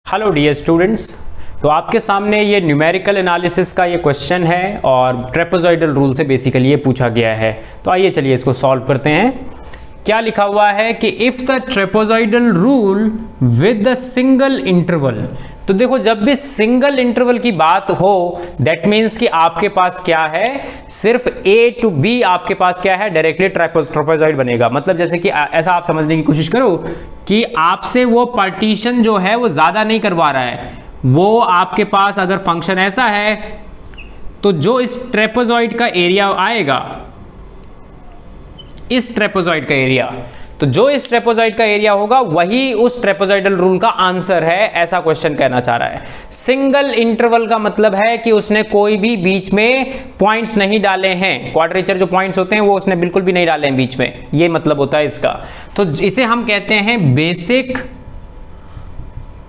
Hello dear students, तो आपके सामने ये न्यूमेरिकल एनालिसिस का ये क्वेश्चन है और ट्रेपेजॉइडल रूल से बेसिकली ये पूछा गया है। तो आइए चलिए इसको सॉल्व करते हैं। क्या लिखा हुआ है कि if the trapezoidal rule with the single interval, तो देखो जब भी सिंगल इंटरवल की बात हो दैट मीन्स कि आपके पास क्या है, सिर्फ ए टू बी आपके पास क्या है, डायरेक्टली ट्रेपेजॉइड बनेगा। मतलब जैसे कि ऐसा आप समझने की कोशिश करो कि आपसे वो पार्टीशन जो है वो ज्यादा नहीं करवा रहा है, वो आपके पास अगर फंक्शन ऐसा है तो जो इस ट्रेपेजॉइड का एरिया आएगा, इस ट्रेपेजॉइड का एरिया, तो जो इस ट्रेपेजॉइड का एरिया होगा वही उस ट्रेपेजॉइडल रूल का आंसर है, ऐसा क्वेश्चन कहना चाह रहा है। सिंगल इंटरवल का मतलब है कि उसने कोई भी बीच में पॉइंट्स नहीं डाले हैं, क्वाड्रेचर जो पॉइंट्स होते हैं वो उसने बिल्कुल भी नहीं डाले हैं बीच में, ये मतलब होता है इसका। तो इसे हम कहते हैं basic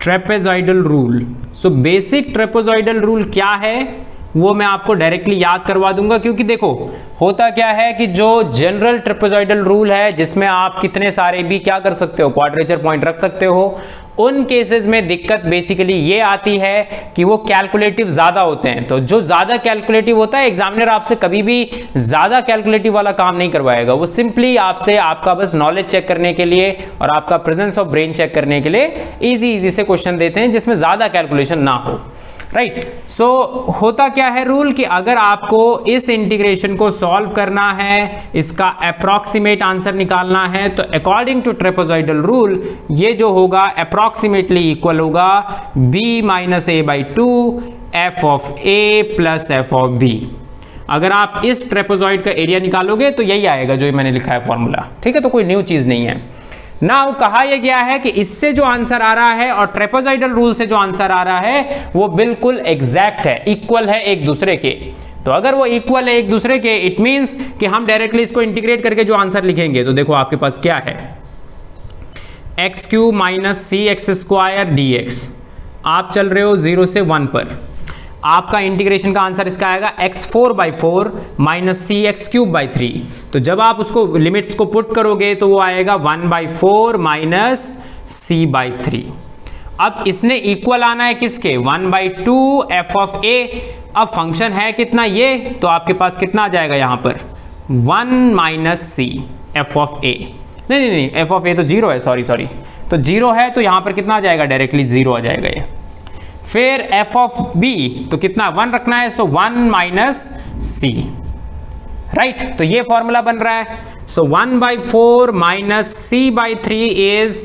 trapezoidal rule. So basic trapezoidal rule क्या है वो मैं आपको डायरेक्टली याद करवा दूंगा, क्योंकि देखो होता क्या है कि जो जनरल ट्रेपेजॉइडल रूल है जिसमें आप कितने सारे भी क्या कर सकते हो, क्वाड्रेचर पॉइंट रख सकते हो, उन केसेस में दिक्कत बेसिकली ये आती है कि वो कैलकुलेटिव ज्यादा होते हैं। तो जो ज्यादा कैलकुलेटिव होता है, एग्जामिनर आपसे कभी भी ज्यादा कैलकुलेटिव वाला काम नहीं करवाएगा, वो सिंपली आपसे आपका बस नॉलेज चेक करने के लिए और आपका प्रेजेंस ऑफ ब्रेन चेक करने के लिए इजी से क्वेश्चन देते हैं जिसमें ज्यादा कैलकुलेशन ना हो, राइट। सो होता क्या है रूल कि अगर आपको इस इंटीग्रेशन को सॉल्व करना है, इसका अप्रॉक्सीमेट आंसर निकालना है, तो अकॉर्डिंग टू ट्रेपेजॉइडल रूल ये जो होगा अप्रॉक्सीमेटली इक्वल होगा b minus a by 2 f of a plus f of b। अगर आप इस ट्रेपेजॉइड का एरिया निकालोगे तो यही आएगा जो मैंने लिखा है फॉर्मूला, ठीक है। तो कोई न्यू चीज नहीं है। नाउ कहा यह गया है कि इससे जो आंसर आ रहा है और ट्रेपेजॉइडल रूल से जो आंसर आ रहा है वो बिल्कुल एग्जैक्ट है, इक्वल है एक दूसरे के। तो अगर वो इक्वल है एक दूसरे के, इट मींस कि हम डायरेक्टली इसको इंटीग्रेट करके जो आंसर लिखेंगे, तो देखो आपके पास क्या है, x cube minus c x square D x. आप चल रहे हो 0 से 1 पर, आपका इंटीग्रेशन का आंसर इसका आएगा x4 by 4 minus c x cube by 3। तो जब आप उसको लिमिट्स को पुट करोगे तो वो आएगा 1 बाई 4 माइनस सी बाई 3। अब इसने इक्वल आना है किसके, 1 बाई 2 एफ ऑफ ए। अब फंक्शन है कितना ये, तो आपके पास कितना आ जाएगा यहाँ पर 1 माइनस सी एफ ऑफ ए। नहीं एफ ऑफ ए तो 0 है, सॉरी तो 0 है, तो यहाँ पर कितना आ जाएगा, डायरेक्टली 0 आ जाएगा ये। फिर f ऑफ b तो कितना 1 रखना है, सो 1 माइनस c, राइट। तो ये फॉर्मूला बन रहा है। सो 1 by 4 minus c by 3 is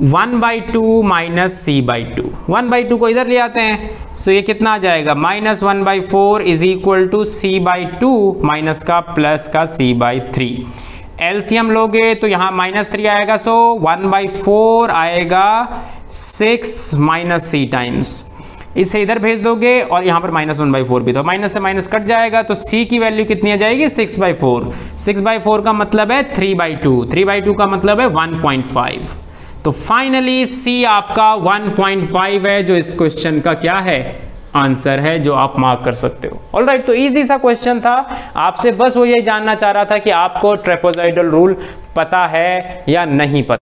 1 by 2 minus c by 2। 1 by 2 को इधर ले आते हैं, सो ये कितना आ जाएगा, minus 1 by 4 is equal to c by 2 minus का प्लस का c बाई 3। एलसीएम लोगे तो यहाँ माइनस 3 आएगा, सो 1 बाई 4 आएगा 6 माइनस c टाइम्स, इसे इधर भेज दोगे और यहाँ पर माइनस 1 बाई 4 भी, तो माइनस से माइनस कट जाएगा, तो c की वैल्यू कितनी आ जाएगी, 6 बाई 4। 6 बाई 4 का मतलब है 3 बाई 2, 3 बाई 2 का मतलब है 1.5। तो फाइनली c आपका 1.5 है, जो इस क्वेश्चन का क्या है, आंसर है, जो आप मार्क कर सकते हो। ऑलराइट, तो इजी सा क्वेश्चन था, आपसे बस वो यही जानना चाह रहा था कि आपको ट्रेपेजॉइडल रूल पता है या नहीं पता।